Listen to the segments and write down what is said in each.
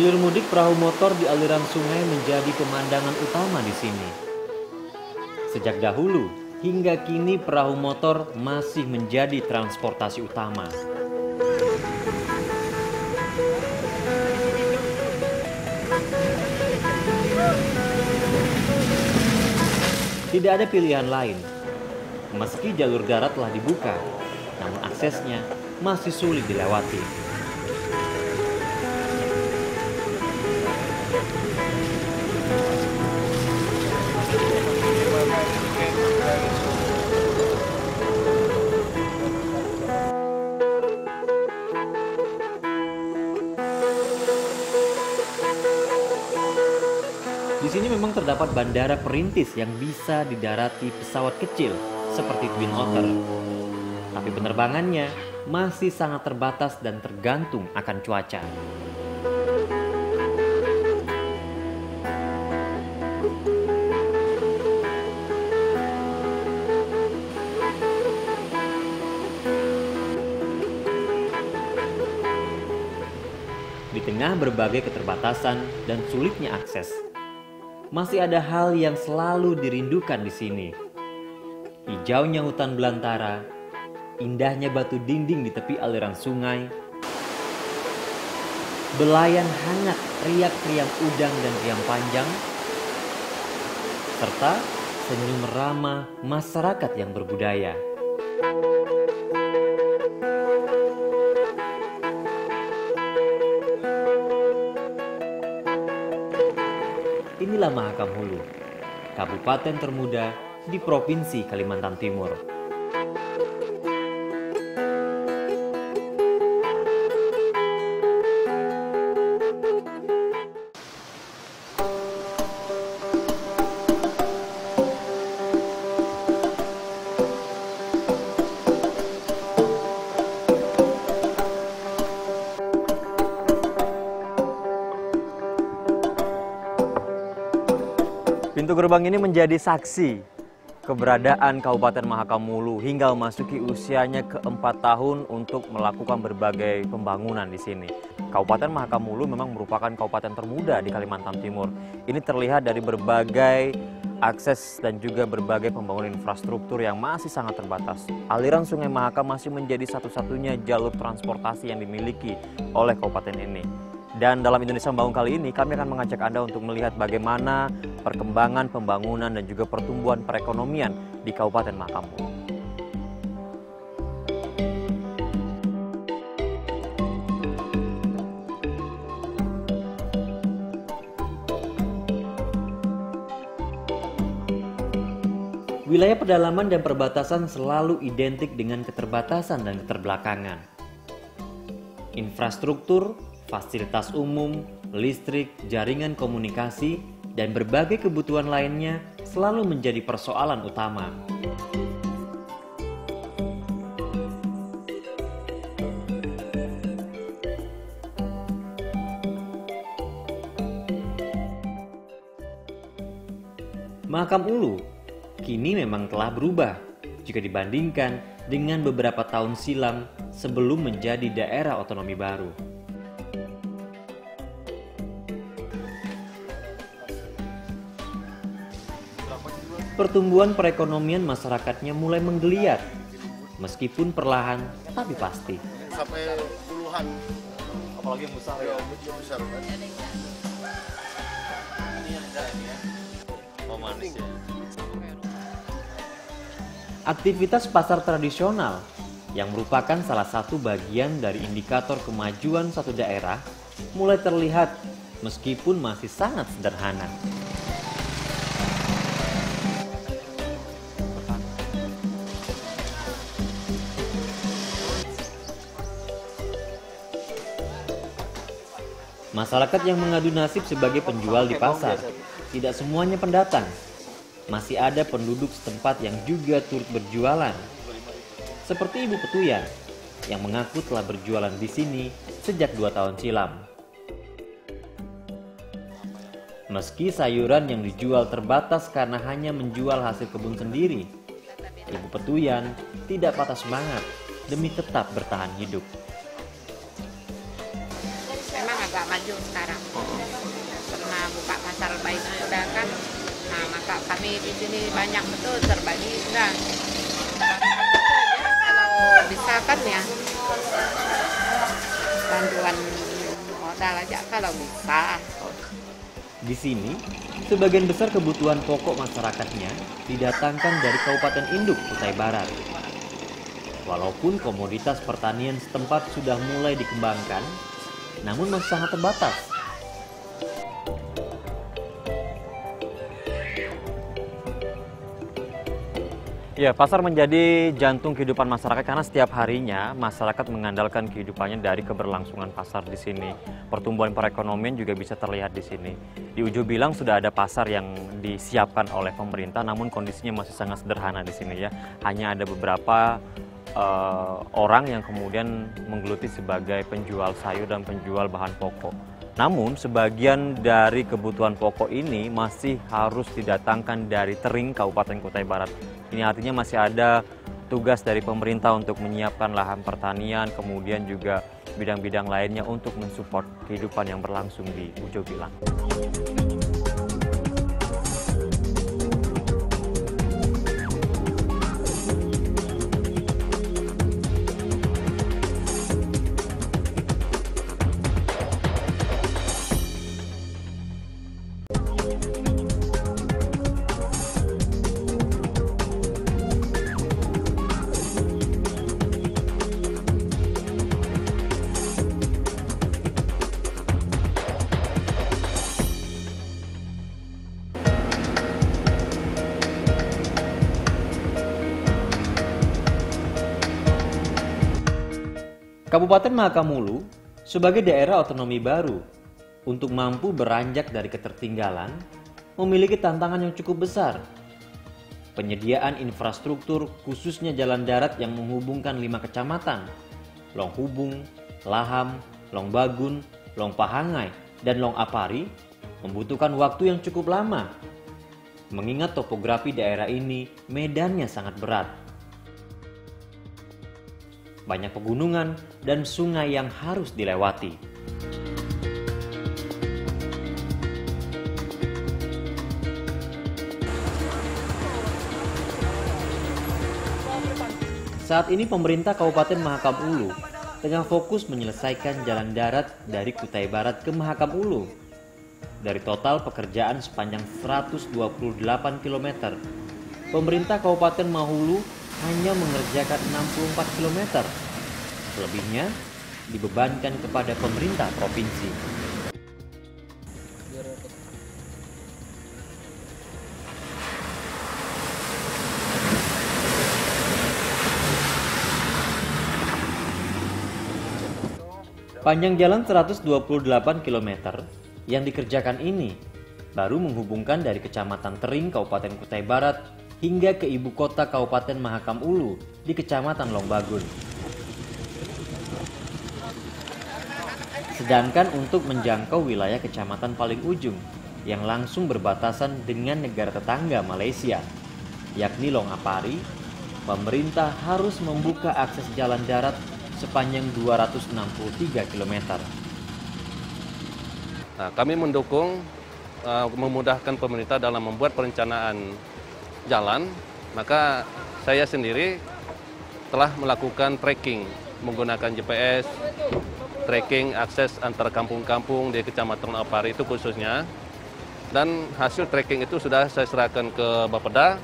Hilir mudik perahu motor di aliran sungai menjadi pemandangan utama di sini. Sejak dahulu hingga kini perahu motor masih menjadi transportasi utama. Tidak ada pilihan lain. Meski jalur darat telah dibuka, namun aksesnya masih sulit dilewati. Di sini memang terdapat bandara perintis yang bisa didarati pesawat kecil seperti Twin Otter. Tapi penerbangannya masih sangat terbatas dan tergantung akan cuaca. Di tengah berbagai keterbatasan dan sulitnya akses, masih ada hal yang selalu dirindukan di sini. Hijaunya hutan belantara, indahnya batu dinding di tepi aliran sungai, belayan hangat riak riang udang dan riang panjang, serta senyum ramah masyarakat yang berbudaya. Inilah Mahakam Hulu, kabupaten termuda di Provinsi Kalimantan Timur. Pintu gerbang ini menjadi saksi keberadaan Kabupaten Mahakam Hulu hingga memasuki usianya ke-4 tahun untuk melakukan berbagai pembangunan di sini. Kabupaten Mahakam Hulu memang merupakan kabupaten termuda di Kalimantan Timur. Ini terlihat dari berbagai akses dan juga berbagai pembangunan infrastruktur yang masih sangat terbatas. Aliran Sungai Mahakam masih menjadi satu-satunya jalur transportasi yang dimiliki oleh kabupaten ini. Dan dalam Indonesia Membangun kali ini, kami akan mengajak Anda untuk melihat bagaimana perkembangan pembangunan dan juga pertumbuhan perekonomian di Kabupaten Mahakam Hulu. Wilayah pedalaman dan perbatasan selalu identik dengan keterbatasan dan keterbelakangan. Infrastruktur, fasilitas umum, listrik, jaringan komunikasi, dan berbagai kebutuhan lainnya selalu menjadi persoalan utama. Mahakam Hulu kini memang telah berubah jika dibandingkan dengan beberapa tahun silam sebelum menjadi daerah otonomi baru. Pertumbuhan perekonomian masyarakatnya mulai menggeliat, meskipun perlahan tapi pasti. Sampai puluhan, apalagi besar ya. Besar kan? Ini ada ya. Oh, manis ya. Aktivitas pasar tradisional yang merupakan salah satu bagian dari indikator kemajuan suatu daerah mulai terlihat meskipun masih sangat sederhana. Masyarakat yang mengadu nasib sebagai penjual di pasar, tidak semuanya pendatang. Masih ada penduduk setempat yang juga turut berjualan. Seperti Ibu Petuyan, yang mengaku telah berjualan di sini sejak 2 tahun silam. Meski sayuran yang dijual terbatas karena hanya menjual hasil kebun sendiri, Ibu Petuyan tidak patah semangat demi tetap bertahan hidup. Memang agak maju sekarang. kami di sini banyak betul terbagi enggak. Kalau bisa kan ya bantuan modal aja kalau bisa. Di sini, sebagian besar kebutuhan pokok masyarakatnya didatangkan dari Kabupaten Induk, Kutai Barat. Walaupun komoditas pertanian setempat sudah mulai dikembangkan, namun masih sangat terbatas. Ya, pasar menjadi jantung kehidupan masyarakat karena setiap harinya masyarakat mengandalkan kehidupannya dari keberlangsungan pasar di sini. Pertumbuhan perekonomian juga bisa terlihat di sini. Di Ujo bilang sudah ada pasar yang disiapkan oleh pemerintah, namun kondisinya masih sangat sederhana di sini ya. Hanya ada beberapa orang yang kemudian menggeluti sebagai penjual sayur dan penjual bahan pokok. Namun sebagian dari kebutuhan pokok ini masih harus didatangkan dari Tering, Kabupaten Kutai Barat. Ini artinya masih ada tugas dari pemerintah untuk menyiapkan lahan pertanian, kemudian juga bidang-bidang lainnya untuk mensupport kehidupan yang berlangsung di Ujo Bilang. Kabupaten Mahakam Ulu sebagai daerah otonomi baru untuk mampu beranjak dari ketertinggalan memiliki tantangan yang cukup besar. Penyediaan infrastruktur khususnya jalan darat yang menghubungkan 5 kecamatan, Long Hubung, Laham, Long Bagun, Long Pahangai, dan Long Apari membutuhkan waktu yang cukup lama. Mengingat topografi daerah ini medannya sangat berat. Banyak pegunungan dan sungai yang harus dilewati. Saat ini pemerintah Kabupaten Mahakam Ulu tengah fokus menyelesaikan jalan darat dari Kutai Barat ke Mahakam Ulu. Dari total pekerjaan sepanjang 128 km, pemerintah Kabupaten Mahulu hanya mengerjakan 64 km. Selebihnya dibebankan kepada pemerintah provinsi. Panjang jalan 128 km yang dikerjakan ini baru menghubungkan dari Kecamatan Tering, Kabupaten Kutai Barat hingga ke ibu kota Kabupaten Mahakam Ulu di Kecamatan Long Bagun. Sedangkan untuk menjangkau wilayah kecamatan paling ujung yang langsung berbatasan dengan negara tetangga Malaysia, yakni Long Apari, pemerintah harus membuka akses jalan darat sepanjang 263 km. Nah, kami mendukung memudahkan pemerintah dalam membuat perencanaan jalan, maka saya sendiri telah melakukan tracking menggunakan GPS, tracking akses antar kampung-kampung di Kecamatan Apari itu khususnya, dan hasil tracking itu sudah saya serahkan ke Bapeda.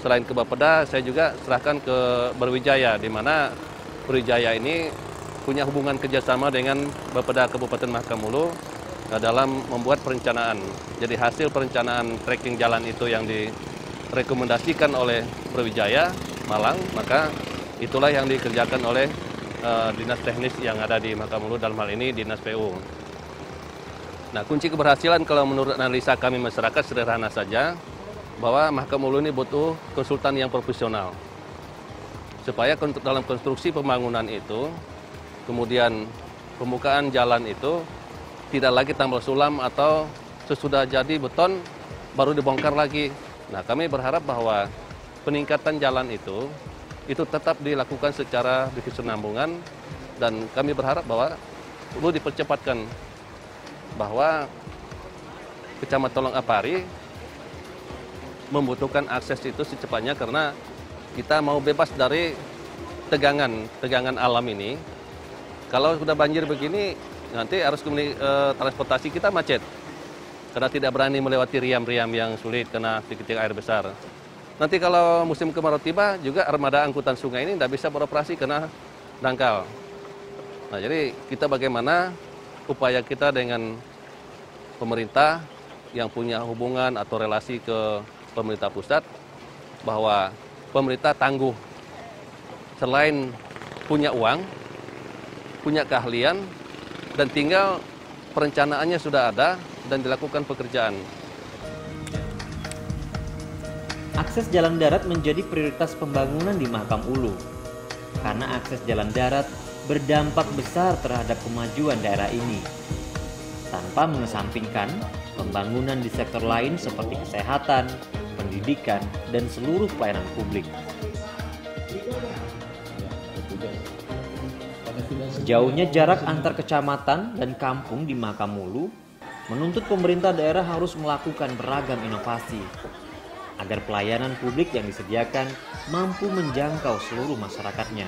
Selain ke Bapeda, saya juga serahkan ke Berwijaya, di mana Berwijaya ini punya hubungan kerjasama dengan Bapeda Kabupaten Mahakam Ulu dalam membuat perencanaan. Jadi hasil perencanaan tracking jalan itu yang direkomendasikan oleh Berwijaya Malang, maka itulah yang dikerjakan oleh dinas teknis yang ada di Mahakam Ulu, dalam hal ini dinas PU. Nah, kunci keberhasilan kalau menurut analisa kami masyarakat sederhana saja, bahwa Mahakam Ulu ini butuh konsultan yang profesional. Supaya dalam konstruksi pembangunan itu, kemudian pembukaan jalan itu tidak lagi tambal sulam atau sesudah jadi beton baru dibongkar lagi. Nah, kami berharap bahwa peningkatan jalan itu tetap dilakukan secara berkesinambungan, dan kami berharap bahwa perlu dipercepatkan, bahwa Kecamatan Long Apari membutuhkan akses itu secepatnya karena kita mau bebas dari tegangan alam ini. Kalau sudah banjir begini, nanti arus transportasi kita macet. Karena tidak berani melewati riam-riam yang sulit karena titik-titik air besar. Nanti kalau musim kemarau tiba, juga armada angkutan sungai ini tidak bisa beroperasi karena dangkal. Nah, jadi kita bagaimana upaya kita dengan pemerintah yang punya hubungan atau relasi ke pemerintah pusat, bahwa pemerintah tangguh. Selain punya uang, punya keahlian, dan tinggal perencanaannya sudah ada dan dilakukan pekerjaan. Akses jalan darat menjadi prioritas pembangunan di Mahakam Ulu. Karena akses jalan darat berdampak besar terhadap kemajuan daerah ini. Tanpa mengesampingkan pembangunan di sektor lain seperti kesehatan, pendidikan, dan seluruh pelayanan publik. Jauhnya jarak antar kecamatan dan kampung di Mahakam Ulu menuntut pemerintah daerah harus melakukan beragam inovasi agar pelayanan publik yang disediakan mampu menjangkau seluruh masyarakatnya.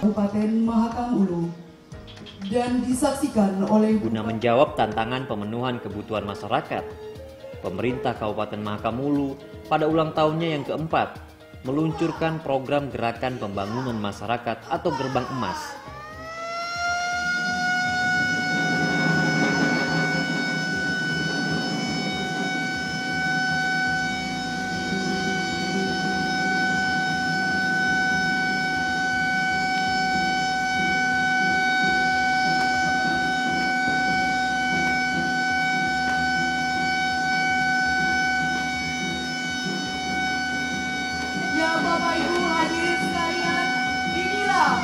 Kabupaten Mahakam Ulu dan disaksikan oleh Guna menjawab tantangan pemenuhan kebutuhan masyarakat, pemerintah Kabupaten Mahakam Ulu pada ulang tahunnya yang keempat meluncurkan program Gerakan Pembangunan Masyarakat atau Gerbang Emas. Ya Bapak Ibu hadirin sekalian, inilah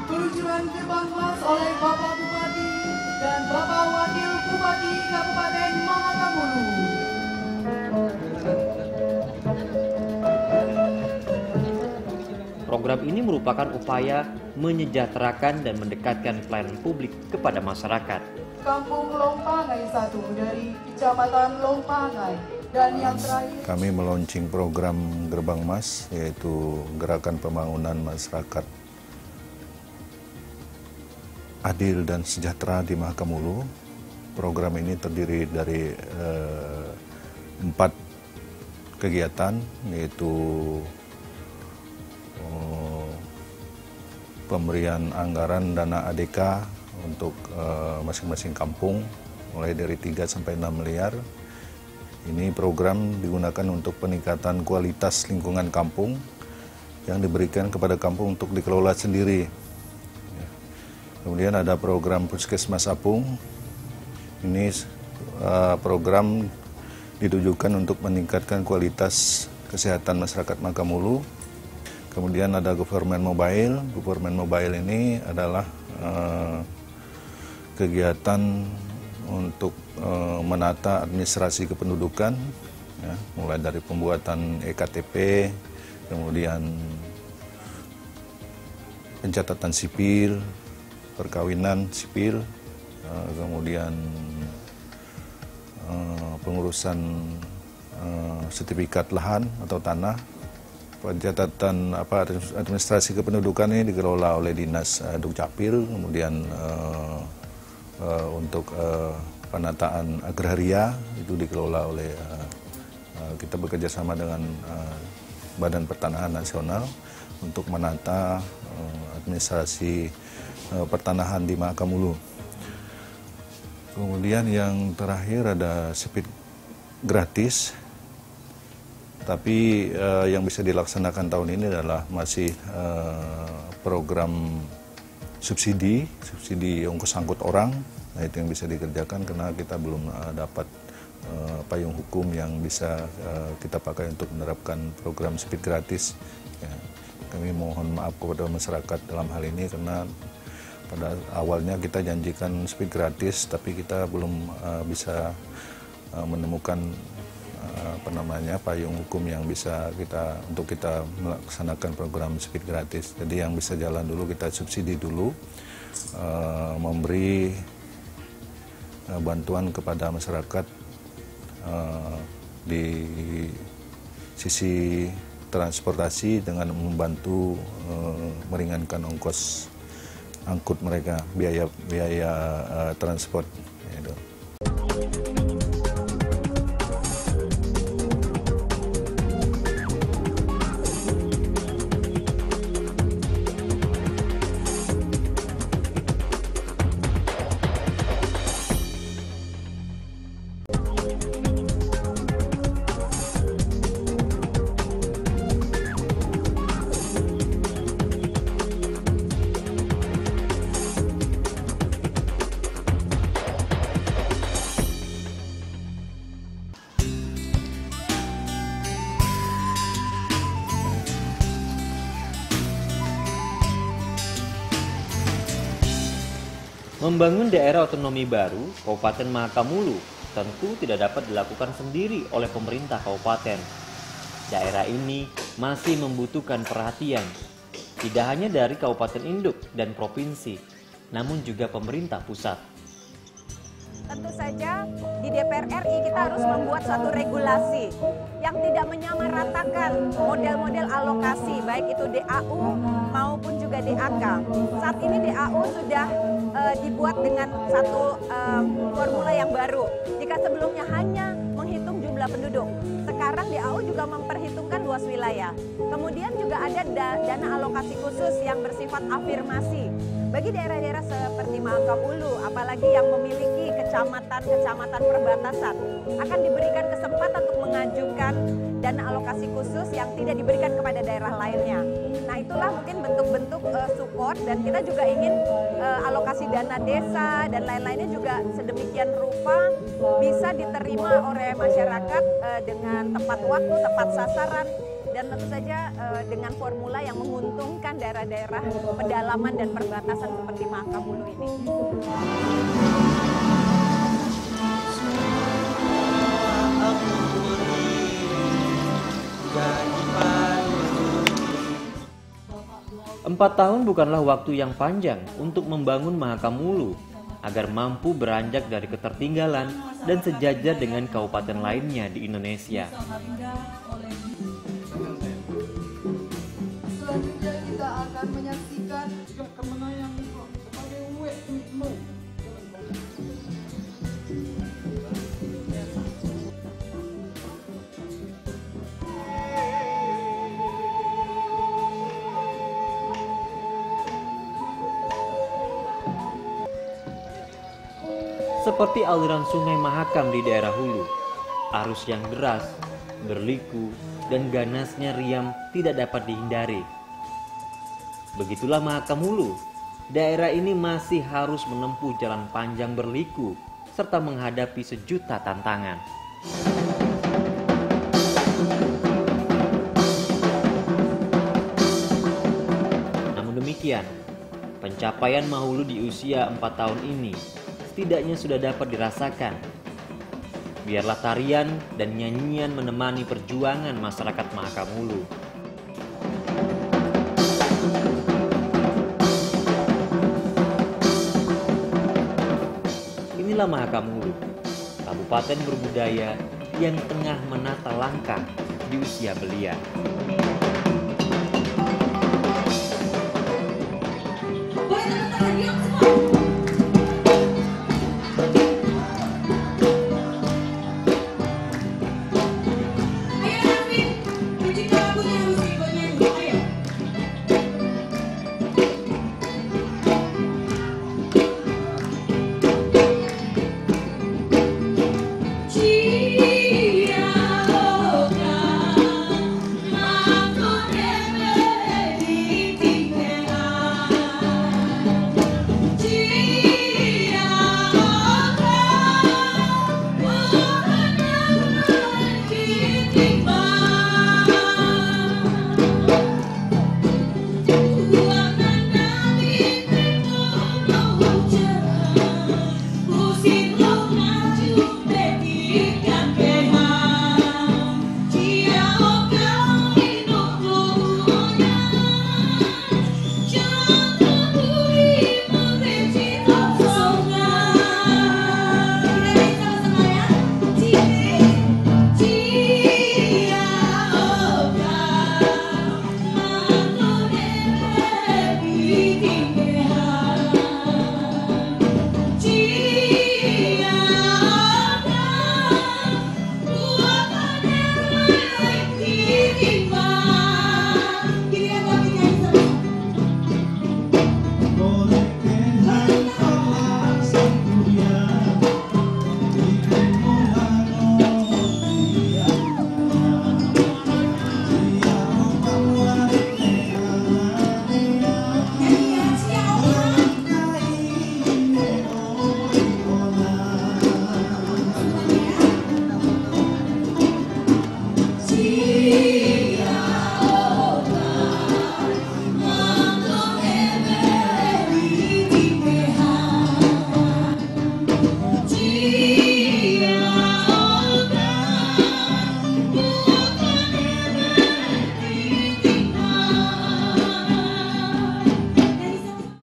peluncuran Gerbang Emas oleh Bapak Bupati dan Bapak Wakil Bupati Kabupaten Mahakam Ulu. Program ini merupakan upaya menyejahterakan dan mendekatkan pelayanan publik kepada masyarakat. Kampung Lompangai 1 dari Kecamatan Lompangai. Dan yang terakhir, kami meluncing program Gerbang Emas, yaitu Gerakan Pembangunan Masyarakat Adil dan Sejahtera di Mahakam Ulu. Program ini terdiri dari 4 kegiatan, yaitu pemberian anggaran dana ADK untuk masing-masing kampung, mulai dari 3 sampai 6 miliar. Ini program digunakan untuk peningkatan kualitas lingkungan kampung yang diberikan kepada kampung untuk dikelola sendiri. Kemudian ada program Puskesmas Apung. Ini program ditujukan untuk meningkatkan kualitas kesehatan masyarakat Mahakam Ulu. Kemudian ada Government Mobile. Government Mobile ini adalah kegiatan untuk menata administrasi kependudukan, ya, mulai dari pembuatan EKTP, kemudian pencatatan sipil, perkawinan sipil, kemudian pengurusan sertifikat lahan atau tanah. Pencatatan administrasi kependudukan ini dikelola oleh Dinas Dukcapil, kemudian untuk penataan agraria itu dikelola oleh kita bekerja sama dengan Badan Pertanahan Nasional untuk menata administrasi pertanahan di Mahakam Ulu. Kemudian yang terakhir ada speed gratis, tapi yang bisa dilaksanakan tahun ini adalah masih program subsidi ongkos angkut orang. Nah, itu yang bisa dikerjakan karena kita belum dapat payung hukum yang bisa kita pakai untuk menerapkan program speed gratis. Ya, kami mohon maaf kepada masyarakat dalam hal ini karena pada awalnya kita janjikan speed gratis, tapi kita belum bisa menemukan payung hukum yang bisa untuk kita melaksanakan program speed gratis. Jadi yang bisa jalan dulu kita subsidi dulu, memberi bantuan kepada masyarakat di sisi transportasi dengan membantu meringankan ongkos angkut mereka, biaya transport. Gitu. Membangun daerah otonomi baru, Kabupaten Mahakamulu tentu tidak dapat dilakukan sendiri oleh pemerintah kabupaten. Daerah ini masih membutuhkan perhatian, tidak hanya dari kabupaten induk dan provinsi, namun juga pemerintah pusat. Tentu saja di DPR RI kita harus membuat suatu regulasi yang tidak menyamaratakan model-model alokasi, baik itu DAU maupun juga DAK. Saat ini DAU sudah dibuat dengan satu formula yang baru. Jika sebelumnya hanya menghitung jumlah penduduk, sekarang DAU juga memperhitungkan luas wilayah. Kemudian juga ada dana alokasi khusus yang bersifat afirmasi. Bagi daerah-daerah seperti Mahakamulu, apalagi yang memiliki kecamatan perbatasan, akan diberikan kesempatan untuk mengajukan dana alokasi khusus yang tidak diberikan kepada daerah lainnya. Nah, itulah mungkin bentuk-bentuk support, dan kita juga ingin alokasi dana desa dan lain-lainnya juga sedemikian rupa bisa diterima oleh masyarakat dengan tepat waktu, tepat sasaran, dan tentu saja dengan formula yang menguntungkan daerah-daerah pedalaman dan perbatasan seperti Mahakamulu ini. Empat tahun bukanlah waktu yang panjang untuk membangun Mahakamulu agar mampu beranjak dari ketertinggalan dan sejajar dengan kabupaten lainnya di Indonesia. Selanjutnya kita akan menyaksikan kemenangan sebagai WIMU. Seperti aliran sungai Mahakam di daerah hulu, arus yang deras, berliku, dan ganasnya riam tidak dapat dihindari. Begitulah Mahakamulu, daerah ini masih harus menempuh jalan panjang berliku, serta menghadapi sejuta tantangan. Namun demikian, pencapaian Mahulu di usia 4 tahun ini setidaknya sudah dapat dirasakan. Biarlah tarian dan nyanyian menemani perjuangan masyarakat Mahakamulu. Inilah Mahakamulu, kabupaten berbudaya yang tengah menata langkah di usia belia.